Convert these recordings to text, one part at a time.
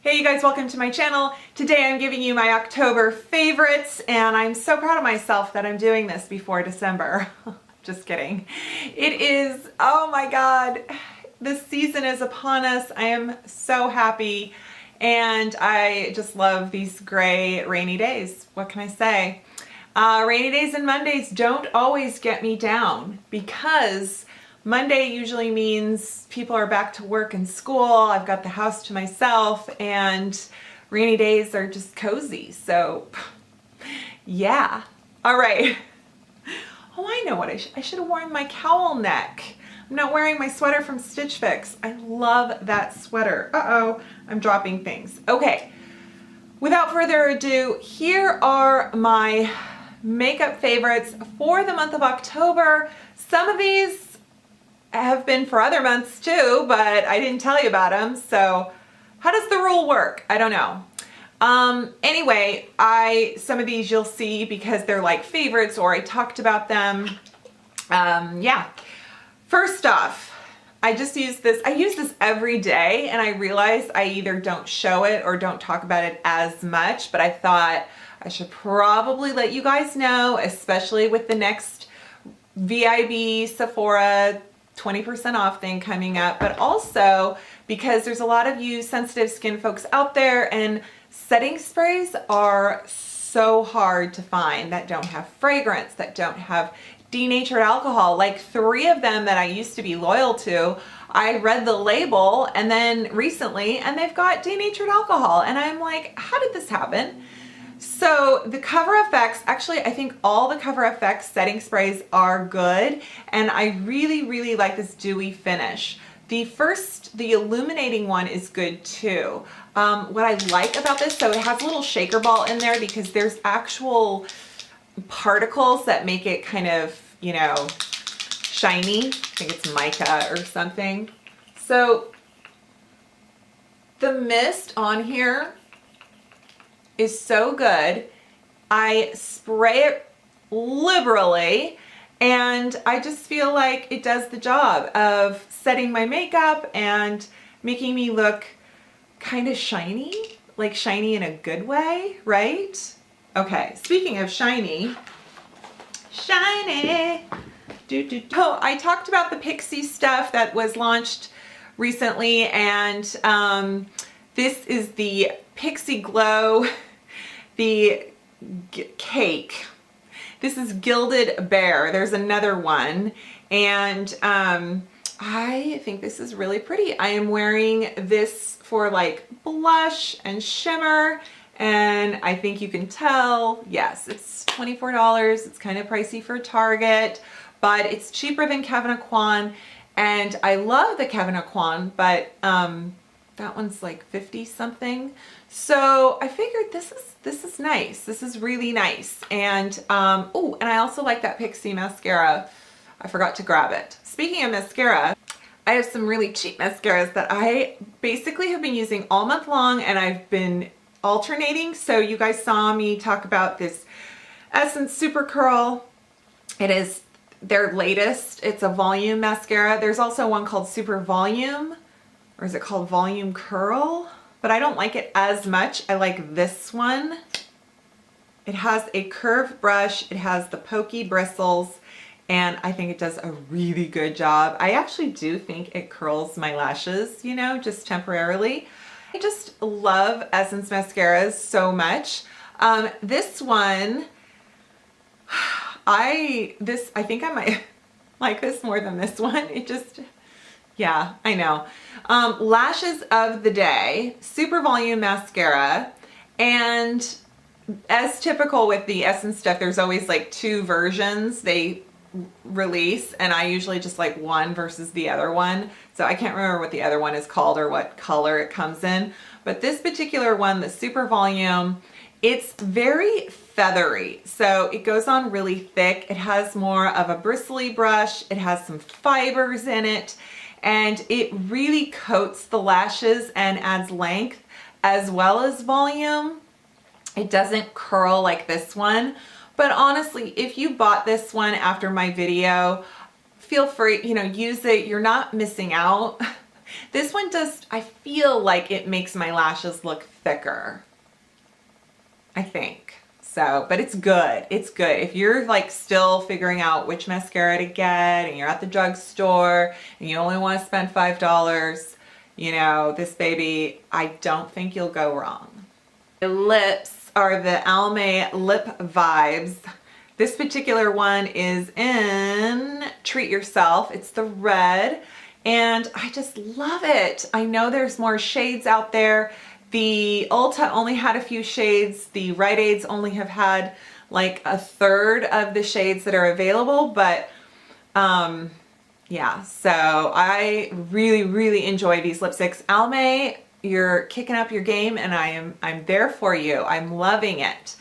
Hey you guys, welcome to my channel. Today I'm giving you my October favorites and I'm so proud of myself that I'm doing this before December. Just kidding. It is, oh my God, the season is upon us. I am so happy and I just love these gray rainy days. What can I say? Rainy days and Mondays don't always get me down because Monday usually means people are back to work and school. I've got the house to myself and rainy days are just cozy. So yeah. All right. Oh, I know what I should have worn my cowl neck. I'm not wearing my sweater from Stitchfix. I love that sweater. Uh-oh, I'm dropping things. Okay. Without further ado, here are my makeup favorites for the month of October. Some of these have been for other months too, but I didn't tell you about them. So how does the rule work? I don't know. Anyway, some of these you'll see because they're like favorites or I talked about them. Yeah. First off, I just use this. I use this every day and I realize I either don't show it or don't talk about it as much, but I thought I should probably let you guys know, especially with the next VIB Sephora 20% off thing coming up, but also because there's a lot of you sensitive skin folks out there and setting sprays are so hard to find that don't have fragrance, that don't have denatured alcohol. Like 3 of them that I used to be loyal to, I read the label and then recently and they've got denatured alcohol and I'm like, how did this happen? So the Cover FX, actually I think all the Cover FX setting sprays are good and I really like this dewy finish. The illuminating one is good too. What I like about this, so it has a little shaker ball in there because there's actual particles that make it kind of, you know, shiny. I think it's mica or something. So the mist on here is so good. I spray it liberally and I just feel like it does the job of setting my makeup and making me look kind of shiny, like shiny in a good way, right? Okay, speaking of shiny. Oh, I talked about the Pixi stuff that was launched recently and this is the Pixi Glow, the cake. This is Gilded Bear. There's another one and I think this is really pretty. I am wearing this for like blush and shimmer and I think you can tell, yes, it's $24. It's kind of pricey for Target, but it's cheaper than Kevyn Aucoin and I love the Kevyn Aucoin, but that one's like 50 something. So I figured this is nice. This is really nice. And oh, and I also like that Pixi mascara. I forgot to grab it. Speaking of mascara, I have some really cheap mascaras that I basically have been using all month long and I've been alternating. So you guys saw me talk about this Essence Super Curl. It is their latest. It's a volume mascara. There's also one called Super Volume, or is it called Volume Curl? But I don't like it as much. I like this one. It has a curved brush. It has the pokey bristles and I think it does a really good job. I actually do think it curls my lashes, you know, just temporarily. I just love Essence mascaras so much. This one, I think I might like this more than this one. It just, yeah, I know. Lashes of the Day, Super Volume Mascara, and as typical with the Essence stuff, there's always like 2 versions they release, and I usually just like one versus the other one. So I can't remember what the other one is called or what color it comes in. But this particular one, the Super Volume, it's very feathery. So it goes on really thick. It has more of a bristly brush. It has some fibers in it. And it really coats the lashes and adds length as well as volume. It doesn't curl like this one. But honestly, if you bought this one after my video, feel free, you know, use it. You're not missing out. This one does, I feel like it makes my lashes look thicker, I think. So, but it's good. It's good. If you're like still figuring out which mascara to get and you're at the drugstore and you only want to spend $5, you know, this baby, I don't think you'll go wrong. The lips are the Almay Lip Vibes. This particular one is in Treat Yourself. It's the red, and I just love it. I know there's more shades out there. The Ulta only had a few shades. The Rite Aids only have had like a third of the shades that are available, but yeah, so I really, really enjoy these lipsticks. Almay, you're kicking up your game, and I'm there for you. I'm loving it.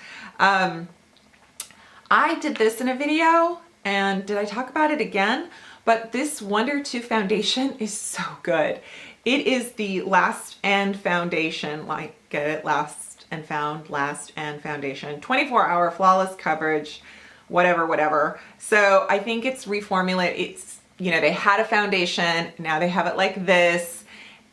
I did this in a video, and did I talk about it again? But this Wonder 2 foundation is so good. It is the Last and Foundation, like get it, Last and Foundation, 24-hour flawless coverage, whatever. So I think it's reformulated. It's, you know, they had a foundation, now they have it like this.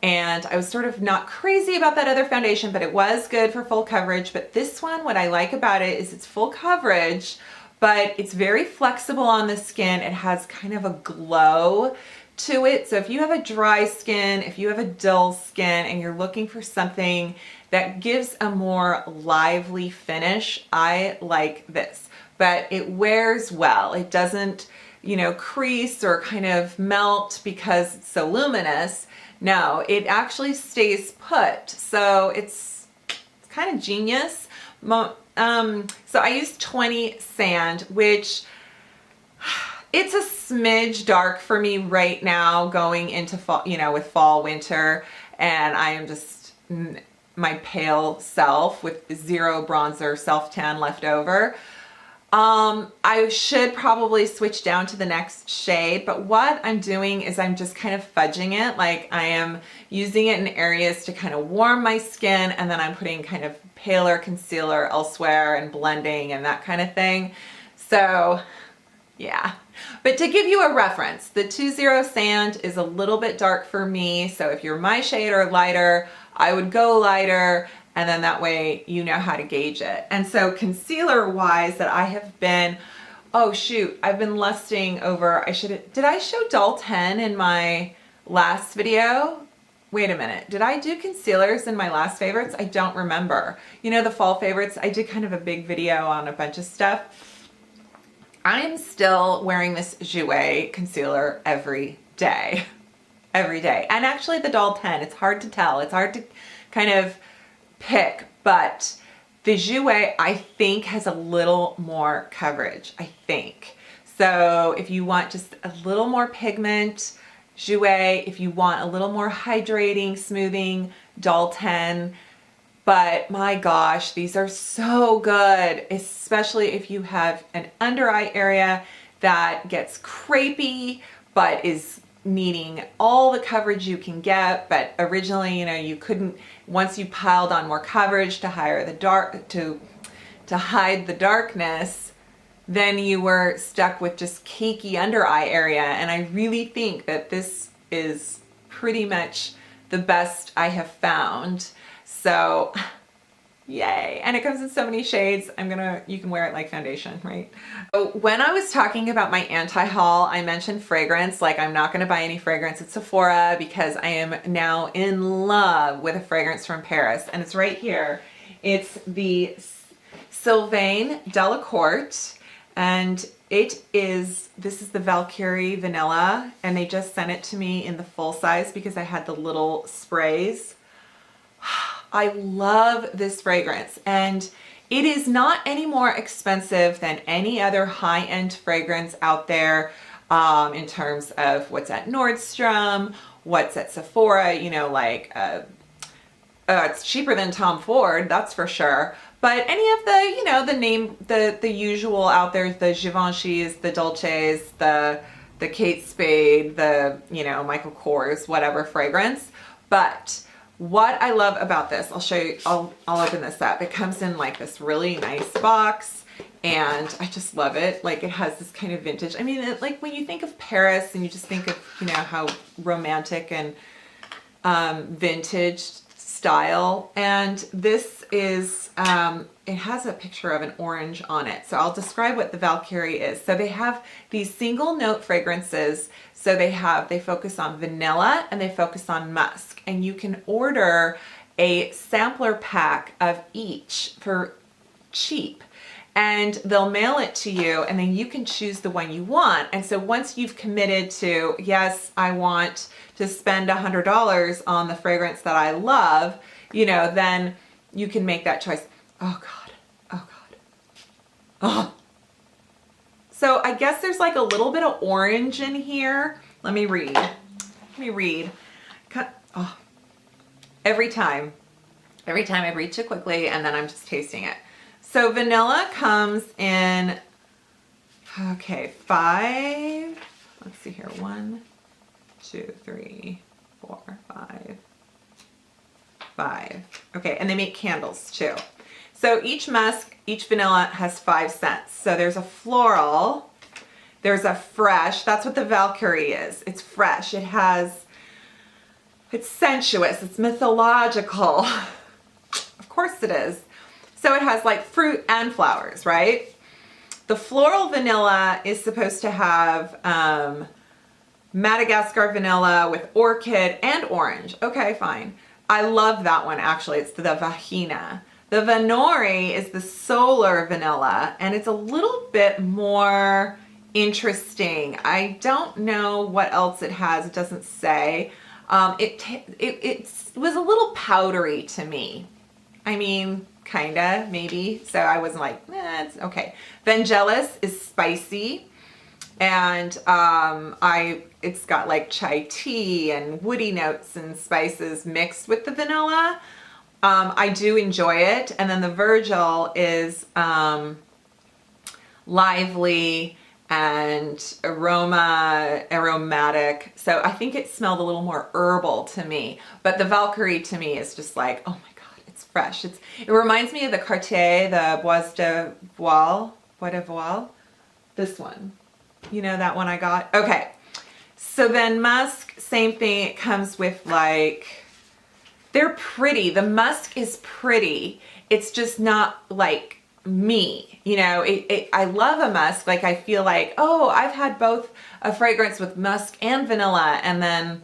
And I was sort of not crazy about that other foundation, but it was good for full coverage. But this one, what I like about it is it's full coverage, but it's very flexible on the skin. It has kind of a glow to it. So if you have a dry skin, if you have a dull skin, and you're looking for something that gives a more lively finish, I like this. But it wears well. It doesn't, you know, crease or kind of melt because it's so luminous. No, it actually stays put. So it's kind of genius. So I use 20 Sand, which it's a smidge dark for me right now going into fall, you know, with fall, winter, and I am just my pale self with zero bronzer self tan left over. I should probably switch down to the next shade, but what I'm doing is I'm just kind of fudging it. Like I am using it in areas to kind of warm my skin, and then I'm putting kind of paler concealer elsewhere and blending and that kind of thing. So yeah, but to give you a reference, the 20 Sand is a little bit dark for me. So if you're my shade or lighter, I would go lighter. And then that way you know how to gauge it. And so concealer wise that I have been, oh shoot, I've been lusting over, did I show Dull 10 in my last video? Wait a minute, did I do concealers in my last favorites? I don't remember. You know, the fall favorites, I did kind of a big video on a bunch of stuff. I'm still wearing this Jouer concealer every day. Every day. And actually the Dull 10, it's hard to tell. It's hard to kind of pick, but the Jouer I think has a little more coverage, I think. So if you want just a little more pigment, Jouer. If you want a little more hydrating, smoothing, Dull 10. But my gosh, these are so good, especially if you have an under eye area that gets crepey but is needing all the coverage you can get. But originally, you know, you couldn't, once you piled on more coverage to hide the darkness, then you were stuck with just cakey under eye area. And I really think that this is pretty much the best I have found. So yay. And it comes in so many shades. You can wear it like foundation, right? So when I was talking about my anti-haul, I mentioned fragrance. Like I'm not going to buy any fragrance at Sephora because I am now in love with a fragrance from Paris, and it's right here. It's the Sylvaine Delacourte, and this is the Valkyrie Vanilla, and they just sent it to me in the full size because I had the little sprays. I love this fragrance, and it is not any more expensive than any other high-end fragrance out there in terms of what's at Nordstrom, what's at Sephora, you know, like it's cheaper than Tom Ford, that's for sure. But any of the, you know, the usual out there, the Givenchy's, the Dolce's, the Kate Spade, the, you know, Michael Kors, whatever fragrance. But what I love about this, I'll show you, I'll open this up. It comes in like this really nice box, and I just love it. Like it has this kind of vintage, I mean, like when you think of Paris and you just think of, you know, how romantic and vintage style. And this is, it has a picture of an orange on it. So I'll describe what the Valkyrie is. So they have these single note fragrances. So they focus on vanilla and they focus on musk. And you can order a sampler pack of each for cheap. And they'll mail it to you and then you can choose the one you want. And so once you've committed to, yes, I want to spend $100 on the fragrance that I love, you know, then you can make that choice. Oh God, oh God. Oh. So I guess there's like a little bit of orange in here. Let me read. Oh. Every time I read too quickly and then I'm just tasting it. So vanilla comes in, okay, 5, let's see here, 1, 2, 3, 4, 5. Okay, and they make candles too. So each musk, each vanilla has 5 scents. So there's a floral, there's a fresh, that's what the Valkyrie is. It's fresh, it's sensuous, it's mythological. Of course it is. So it has like fruit and flowers, right? The floral vanilla is supposed to have Madagascar vanilla with orchid and orange. Okay, fine. I love that one actually. It's the Vahina. The Vanori is the solar vanilla and it's a little bit more interesting. I don't know what else it has. It doesn't say. It was a little powdery to me. I mean, kinda, maybe. So I wasn't like, it's okay. Vangelis is spicy and it's got like chai tea and woody notes and spices mixed with the vanilla. I do enjoy it. And then the Virgil is lively and aromatic. So I think it smelled a little more herbal to me. But the Valkyrie to me is just like, oh my God, it's fresh. It reminds me of the Cartier, the Bois de Voile. This one. You know that one I got? Okay. So then musk, same thing. It comes with like, they're pretty. The musk is pretty. It's just not like me, you know. I love a musk. Like I feel like, oh, I've had both a fragrance with musk and vanilla, and then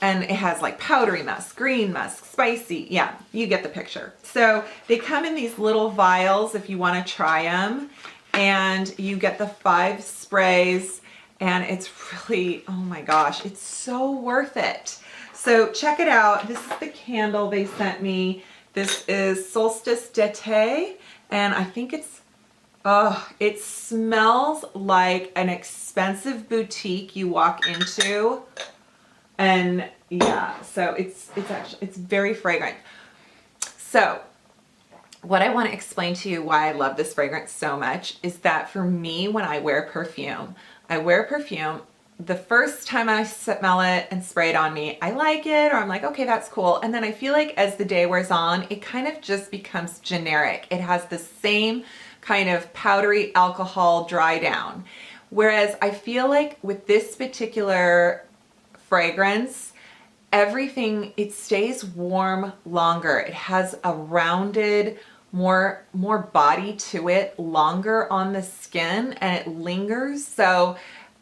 and it has like powdery musk, green musk, spicy. Yeah, you get the picture. So they come in these little vials if you want to try them, and you get the 5 sprays, and it's really, oh my gosh, it's so worth it. So check it out. This is the candle they sent me. This is Solstice d'été. And I think it smells like an expensive boutique you walk into. And yeah, so it's very fragrant. So what I want to explain to you why I love this fragrance so much is that for me, when I wear perfume, the first time I smell it and spray it on me, I like it, or I'm like, okay, that's cool. And then I feel like as the day wears on, it kind of just becomes generic. It has the same kind of powdery alcohol dry down. Whereas I feel like with this particular fragrance, everything, it stays warm longer. It has a rounded, more body to it, longer on the skin, and it lingers. So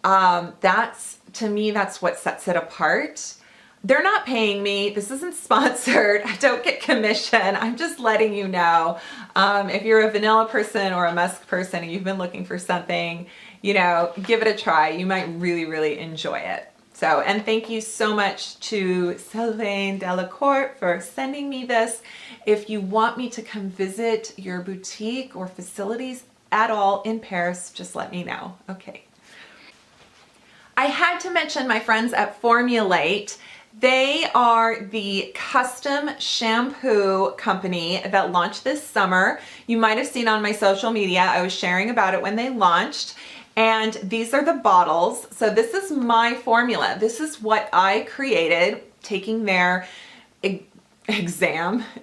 to me, that's what sets it apart. They're not paying me. This isn't sponsored. I don't get commission. I'm just letting you know. If you're a vanilla person or a musk person and you've been looking for something, you know, give it a try. You might really, really enjoy it. So, and thank you so much to Sylvaine Delacourte for sending me this. If you want me to come visit your boutique or facilities at all in Paris, just let me know. Okay. I had to mention my friends at FORMULATE. They are the custom shampoo company that launched this summer. You might have seen on my social media, I was sharing about it when they launched. And these are the bottles. So this is my formula. This is what I created, taking their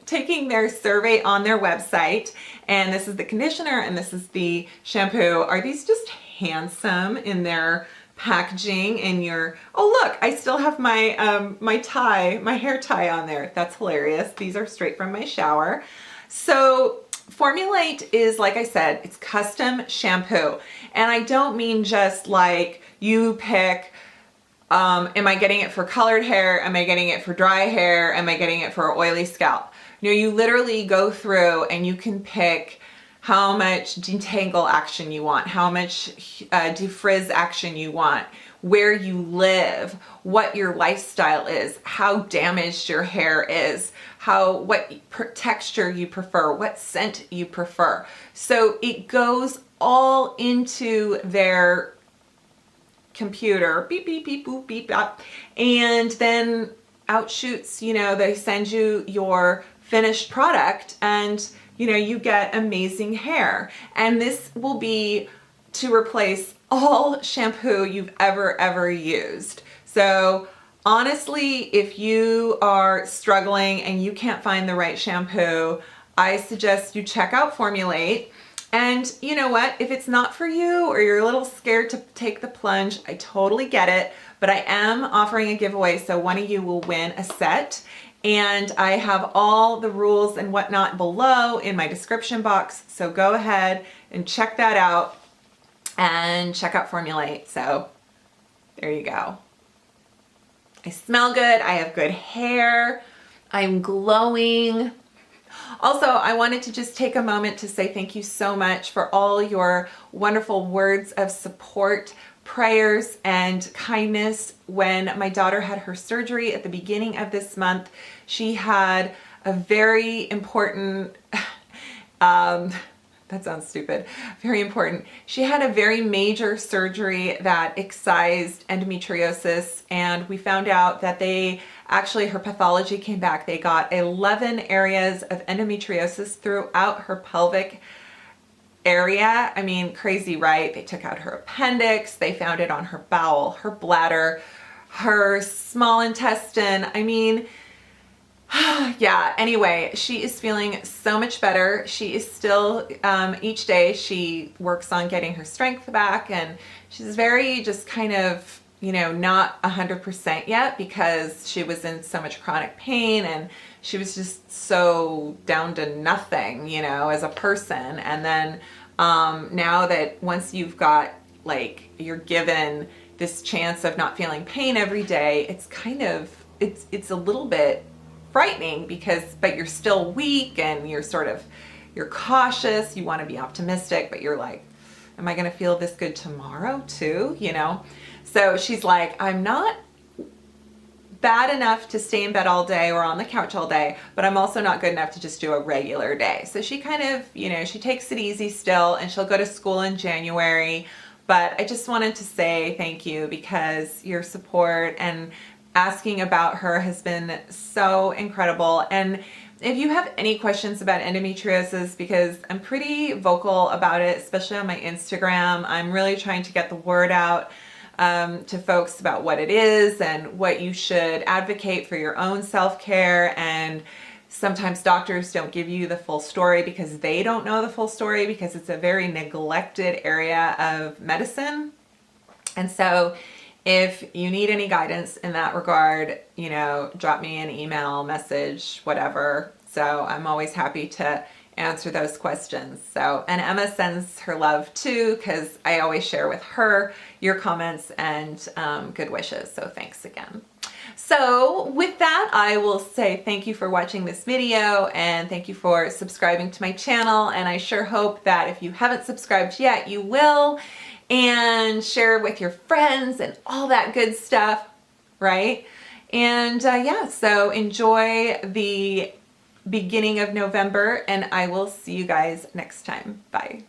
taking their survey on their website. And this is the conditioner and this is the shampoo. Are these just handsome in their packaging in your, oh look, I still have my my hair tie on there. That's hilarious. These are straight from my shower. So Formulate is, like I said, it's custom shampoo. And I don't mean just like you pick, am I getting it for colored hair? Am I getting it for dry hair? Am I getting it for oily scalp? You know, you literally go through and you can pick how much detangle action you want, how much defrizz action you want, where you live, what your lifestyle is, how damaged your hair is, what texture you prefer, what scent you prefer. So it goes all into their computer, beep, beep, beep, boop, beep, bop, and then out shoots, you know, they send you your finished product and you know, you get amazing hair. And this will be to replace all shampoo you've ever used. So honestly, if you are struggling and you can't find the right shampoo, I suggest you check out Formulate. And you know what? If it's not for you or you're a little scared to take the plunge, I totally get it. But I am offering a giveaway, so one of you will win a set. And I have all the rules and whatnot below in my description box. So go ahead and check that out and check out Formulate. So there you go. I smell good. I have good hair. I'm glowing. Also, I wanted to just take a moment to say thank you so much for all your wonderful words of support, prayers, and kindness. When my daughter had her surgery at the beginning of this month, she had a very important, that sounds stupid, very important. She had a very major surgery that excised endometriosis, and we found out that her pathology came back. They got 11 areas of endometriosis throughout her pelvic area. I mean, crazy, right? They took out her appendix, they found it on her bowel, her bladder, her small intestine. I mean, yeah, anyway, she is feeling so much better. She is still, each day she works on getting her strength back, and she's very just kind of, you know, not 100% yet because she was in so much chronic pain and she was just so down to nothing, you know, as a person. And then now that once you've got, like, you're given this chance of not feeling pain every day, it's kind of, it's a little bit frightening but you're still weak and you're cautious, you want to be optimistic, but you're like, am I going to feel this good tomorrow too, you know? So she's like, I'm not bad enough to stay in bed all day or on the couch all day, but I'm also not good enough to just do a regular day. So she kind of, you know, she takes it easy still, and she'll go to school in January. But I just wanted to say thank you because your support and asking about her has been so incredible. And if you have any questions about endometriosis, because I'm pretty vocal about it, especially on my Instagram, I'm really trying to get the word out to folks about what it is and what you should advocate for your own self-care. And sometimes doctors don't give you the full story because they don't know the full story because it's a very neglected area of medicine. And so if you need any guidance in that regard, you know, drop me an email, message, whatever. So I'm always happy to answer those questions. So, and Emma sends her love too, because I always share with her your comments and good wishes. So thanks again. So with that, I will say thank you for watching this video and thank you for subscribing to my channel. And I sure hope that if you haven't subscribed yet, you will, and share with your friends and all that good stuff, right? And yeah, so enjoy the beginning of November, and I will see you guys next time. Bye.